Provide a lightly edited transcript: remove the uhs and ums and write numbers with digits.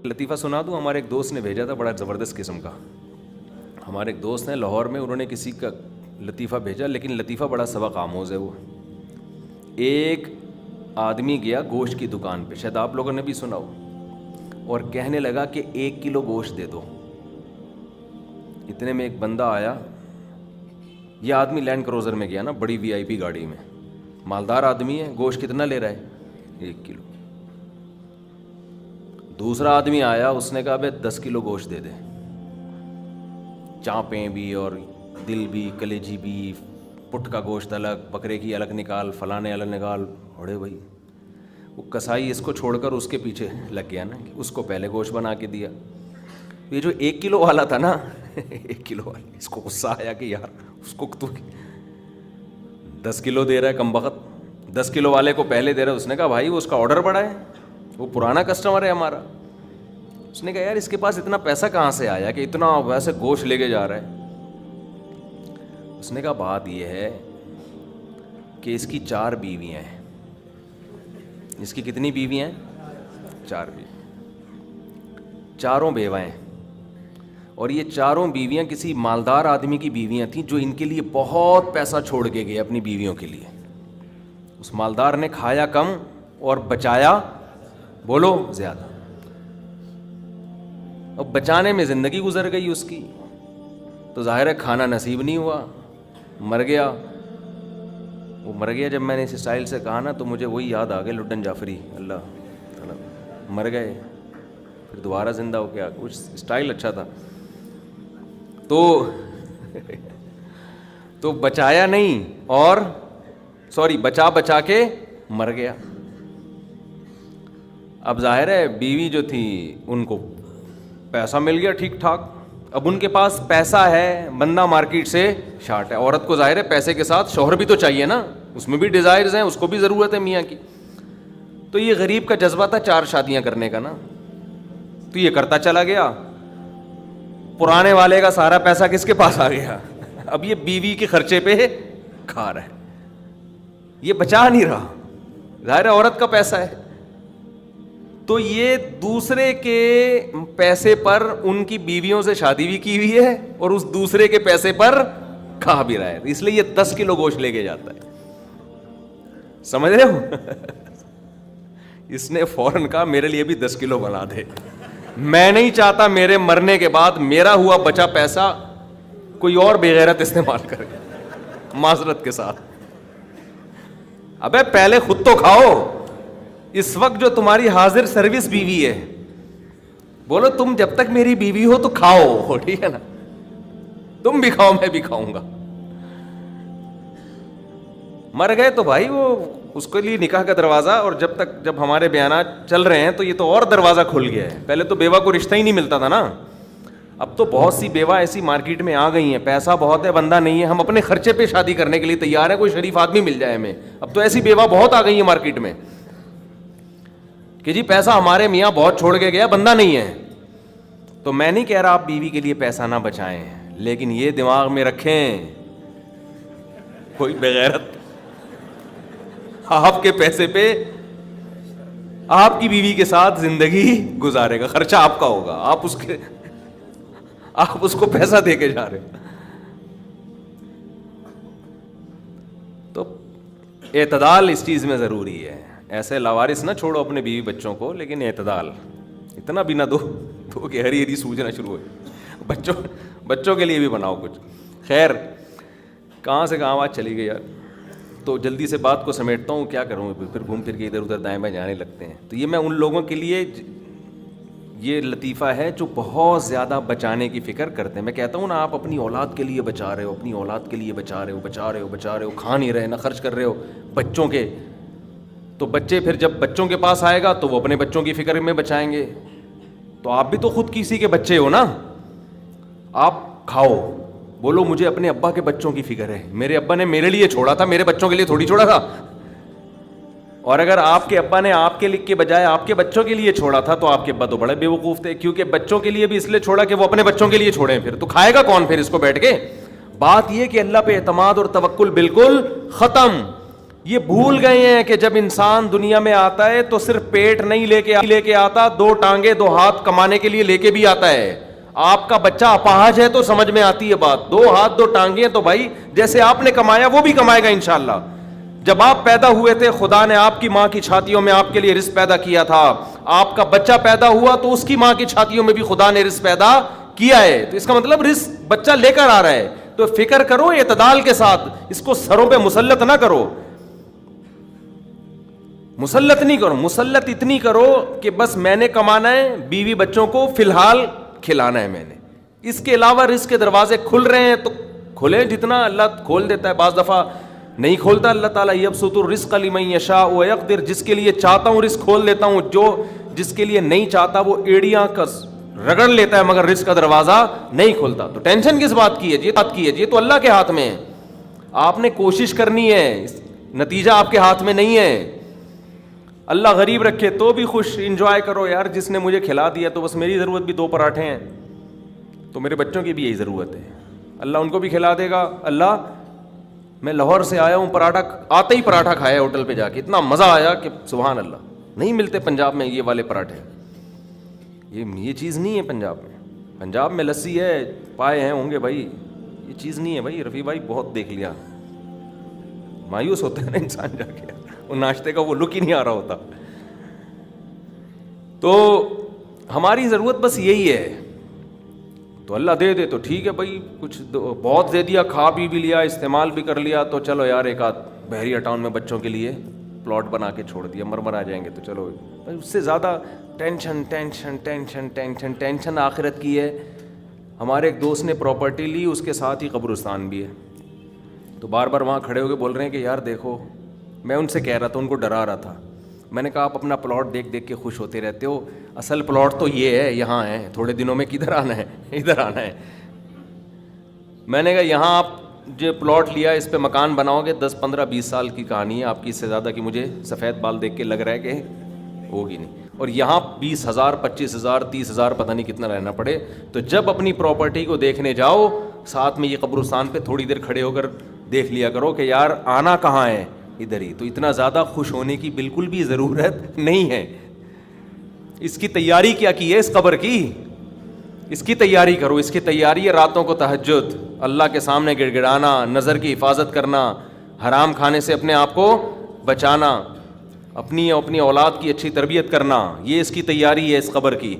لطیفہ سنا دوں. ہمارے ایک دوست نے بھیجا تھا بڑا زبردست قسم کا. ہمارے ایک دوست ہیں لاہور میں, انہوں نے کسی کا لطیفہ بھیجا, لیکن لطیفہ بڑا سبق آموز ہے. وہ ایک آدمی گیا گوشت کی دکان پہ, شاید آپ لوگوں نے بھی سنا ہو, اور کہنے لگا کہ 1 کلو گوشت دے دو. اتنے میں ایک بندہ آیا. یہ آدمی لینڈ کروزر میں گیا نا, بڑی VIP گاڑی میں, مالدار آدمی ہے. گوشت کتنا لے رہا ہے؟ 1 کلو. دوسرا آدمی آیا, اس نے کہا بھائی 10 کلو گوشت دے دے, چانپیں بھی اور دل بھی, کلیجی بھی, پٹ کا گوشت الگ, بکرے کی الگ نکال, فلانے الگ نکال. اڑے بھائی, وہ کسائی اس کو چھوڑ کر اس کے پیچھے لگ گیا نا, اس کو پہلے گوشت بنا کے دیا. یہ جو 1 کلو والا تھا نا 1 کلو والا, اس کو غصہ آیا کہ یار اس کو تو 10 کلو دے رہا ہے کم بخت, 10 کلو والے کو پہلے دے رہا ہے. اس نے کہا بھائی وہ اس کا آرڈر بڑا ہے, وہ پرانا کسٹمر ہے ہمارا. اس نے کہا یار اس کے پاس اتنا پیسہ کہاں سے آیا کہ اتنا ویسے گوشت لے کے جا رہا ہے. اس نے کہا بات یہ ہے کہ اس کی 4 بیویاں ہیں. اس کی کتنی بیویاں ہیں؟ 4 بیوی, چاروں بیوائیں ہیں. اور یہ چاروں بیویاں کسی مالدار آدمی کی بیویاں تھیں جو ان کے لیے بہت پیسہ چھوڑ کے گئے اپنی بیویوں کے لیے. اس مالدار نے کھایا کم اور بچایا بولو زیادہ. اب بچانے میں زندگی گزر گئی اس کی, تو ظاہر ہے کھانا نصیب نہیں ہوا, مر گیا. وہ مر گیا جب میں نے اس اسٹائل سے کہا نا, تو مجھے وہی یاد آ گئے لڈن جعفری, اللہ تعالیٰ. مر گئے پھر دوبارہ زندہ ہو گیا, کچھ اسٹائل اچھا تھا. تو بچایا نہیں, اور بچا کے مر گیا. اب ظاہر ہے بیوی جو تھی ان کو پیسہ مل گیا ٹھیک ٹھاک. اب ان کے پاس پیسہ ہے, بندہ مارکیٹ سے شارٹ ہے. عورت کو ظاہر ہے پیسے کے ساتھ شوہر بھی تو چاہیے نا, اس میں بھی ڈیزائرز ہیں, اس کو بھی ضرورت ہے میاں کی. تو یہ غریب کا جذبہ تھا 4 شادیاں کرنے کا نا, تو یہ کرتا چلا گیا. پرانے والے کا سارا پیسہ کس کے پاس آ گیا؟ اب یہ بیوی کے خرچے پہ کھا رہا ہے, یہ بچا نہیں رہا. ظاہر ہے عورت کا پیسہ ہے, تو یہ دوسرے کے پیسے پر ان کی بیویوں سے شادی بھی کی ہوئی ہے, اور اس دوسرے کے پیسے پر کھا بھی رہا ہے. اس لیے یہ 10 کلو گوشت لے کے جاتا ہے. سمجھ رہے ہو؟ اس نے فوراً کہا میرے لیے بھی 10 کلو بنا دے. میں نہیں چاہتا میرے مرنے کے بعد میرا ہوا بچا پیسہ کوئی اور بے غیرت استعمال کرے. معذرت کے ساتھ, ابے پہلے خود تو کھاؤ. اس وقت جو تمہاری حاضر سروس بیوی ہے, بولو تم جب تک میری بیوی ہو تو کھاؤ, ٹھیک ہے نا, تم بھی کھاؤ میں بھی کھاؤں گا. مر گئے تو بھائی وہ اس کے لیے نکاح کا دروازہ, اور جب ہمارے بیانات چل رہے ہیں تو یہ تو اور دروازہ کھل گیا ہے. پہلے تو بیوہ کو رشتہ ہی نہیں ملتا تھا نا, اب تو بہت سی بیوہ ایسی مارکیٹ میں آ گئی ہیں, پیسہ بہت ہے, بندہ نہیں ہے, ہم اپنے خرچے پہ شادی کرنے کے لیے تیار ہیں, کوئی شریف آدمی مل جائے ہمیں. اب تو ایسی بیوہ بہت آ گئی ہیں مارکیٹ میں کہ جی پیسہ ہمارے میاں بہت چھوڑ کے گیا, بندہ نہیں ہے. تو میں نہیں کہہ رہا آپ بیوی کے لیے پیسہ نہ بچائیں, لیکن یہ دماغ میں رکھیں کوئی بغیرت آپ کے پیسے پہ آپ کی بیوی کے ساتھ زندگی گزارے گا, خرچہ آپ کا ہوگا, آپ اس کو پیسہ دے کے جا رہے ہیں. تو اعتدال اس چیز میں ضروری ہے. ایسے لاوارث نہ چھوڑو اپنے بیوی بچوں کو, لیکن اعتدال. اتنا بھی نہ دو کہ ہری ہری سوجنا شروع ہو. بچوں کے لیے بھی بناؤ کچھ. خیر, کہاں سے کہاں بات چلی گئی یار. تو جلدی سے بات کو سمیٹتا ہوں, کیا کروں, پھر گھوم پھر کے ادھر ادھر دائیں بائیں جانے لگتے ہیں. تو یہ میں ان لوگوں کے لیے یہ لطیفہ ہے جو بہت زیادہ بچانے کی فکر کرتے ہیں. میں کہتا ہوں نا, آپ اپنی اولاد کے لیے بچا رہے ہو, اپنی اولاد کے لیے بچا رہے ہو, کھا نہیں رہے, نہ خرچ کر رہے ہو بچوں کے. تو بچے پھر جب بچوں کے پاس آئے گا تو وہ اپنے بچوں کی فکر میں بچائیں گے. تو آپ بھی تو خود کسی کے بچے ہو نا, آپ کھاؤ, بولو مجھے اپنے ابا کے بچوں کی فکر ہے, میرے ابا نے میرے لیے چھوڑا تھا, میرے بچوں کے لیے تھوڑی چھوڑا تھا. اور اگر آپ کے ابا نے آپ کے بجائے آپ کے بچوں کے لیے چھوڑا تھا, تو آپ کے ابا تو بڑے بے وقوف تھے, کیونکہ بچوں کے لیے بھی اس لیے چھوڑا کہ وہ اپنے بچوں کے لیے چھوڑیں. پھر تو کھائے گا کون پھر اس کو بیٹھ کے؟ بات یہ کہ اللہ پہ اعتماد اور توکل بالکل ختم. یہ بھول گئے ہیں کہ جب انسان دنیا میں آتا ہے تو صرف پیٹ نہیں لے کے آتا, 2 ٹانگیں 2 ہاتھ کمانے کے لیے لے کے بھی آتا ہے. آپ کا بچہ اپاہج ہے تو سمجھ میں آتی ہے بات, 2 ہاتھ 2 ٹانگیں تو بھائی جیسے آپ نے کمایا وہ بھی کمائے گا انشاءاللہ. جب آپ پیدا ہوئے تھے خدا نے آپ کی ماں کی چھاتیوں میں آپ کے لیے رزق پیدا کیا تھا. آپ کا بچہ پیدا ہوا تو اس کی ماں کی چھاتیوں میں بھی خدا نے رزق پیدا کیا ہے. تو اس کا مطلب رزق بچہ لے کر آ رہا ہے. تو فکر کرو اعتدال کے ساتھ, اس کو سروں پہ مسلط نہ کرو, مسلط نہیں کرو. مسلط اتنی کرو کہ بس میں نے کمانا ہے, بیوی بچوں کو فی الحال کھلانا ہے میں نے, اس کے علاوہ رزق کے دروازے کھل رہے ہیں تو کھلے, جتنا اللہ کھول دیتا ہے. بعض دفعہ نہیں کھولتا اللہ تعالیٰ, یبسط الرزق لمن یشاء ویقدر, جس کے لیے چاہتا ہوں رزق کھول دیتا ہوں, جو جس کے لیے نہیں چاہتا وہ ایڑیاں کس رگڑ لیتا ہے مگر رزق کا دروازہ نہیں کھولتا. تو ٹینشن کس بات کی ہے, یہ تو اللہ کے ہاتھ میں ہے. آپ نے کوشش کرنی ہے, نتیجہ آپ کے ہاتھ میں نہیں ہے. اللہ غریب رکھے تو بھی خوش, انجوائے کرو یار, جس نے مجھے کھلا دیا تو بس میری ضرورت بھی 2 پراٹھے ہیں تو میرے بچوں کی بھی یہی ضرورت ہے, اللہ ان کو بھی کھلا دے گا. اللہ میں لاہور سے آیا ہوں, پراٹھا آتے ہی پراٹھا کھایا ہوٹل پہ جا کے, اتنا مزہ آیا کہ سبحان اللہ, نہیں ملتے پنجاب میں یہ والے پراٹھے. یہ چیز نہیں ہے پنجاب میں. پنجاب میں لسی ہے, پائے ہیں ہوں گے بھائی, یہ چیز نہیں ہے بھائی. رفیع بھائی بہت دیکھ لیا, مایوس ہوتا ہے نا انسان جا کے, وہ ناشتے کا وہ لک ہی نہیں آ رہا ہوتا. تو ہماری ضرورت بس یہی ہے. تو اللہ دے دے تو ٹھیک ہے بھائی, کچھ بہت دے دیا, کھا پی بھی لیا, استعمال بھی کر لیا, تو چلو یار ایک آدھ بحریہ ٹاؤن میں بچوں کے لیے پلاٹ بنا کے چھوڑ دیا, مرمر آ جائیں گے تو چلو بھائی. اس سے زیادہ tension tension tension tension tension آخرت کی ہے. ہمارے ایک دوست نے پراپرٹی لی, اس کے ساتھ ہی قبرستان بھی ہے, تو بار بار وہاں کھڑے ہو کے بول رہے ہیں کہ یار دیکھو, میں ان سے کہہ رہا تھا, ان کو ڈرا رہا تھا. میں نے کہا آپ اپنا پلاٹ دیکھ دیکھ کے خوش ہوتے رہتے ہو, اصل پلاٹ تو یہ ہے, یہاں ہے, تھوڑے دنوں میں کدھر آنا ہے, ادھر آنا ہے. میں نے کہا یہاں آپ جو پلاٹ لیا اس پہ مکان بناؤ گے 10 15 20 سال کی کہانی ہے آپ کی, اس سے زیادہ کہ مجھے سفید بال دیکھ کے لگ رہا ہے کہ ہوگی نہیں. اور یہاں 20,000 25,000 30,000 پتہ نہیں کتنا رہنا پڑے. تو جب اپنی پراپرٹی کو دیکھنے جاؤ, ساتھ میں یہ قبرستان پہ تھوڑی دیر کھڑے ہو کر دیکھ لیا کرو کہ یار آنا کہاں ہے, ادھر ہی. تو اتنا زیادہ خوش ہونے کی بالکل بھی ضرورت نہیں ہے. اس کی تیاری کیا کی ہے اس قبر کی, اس کی تیاری کرو. اس کی تیاری ہے راتوں کو تہجد, اللہ کے سامنے گڑ گڑانا, نظر کی حفاظت کرنا, حرام کھانے سے اپنے آپ کو بچانا, اپنی اولاد کی اچھی تربیت کرنا. یہ اس کی تیاری ہے اس قبر کی.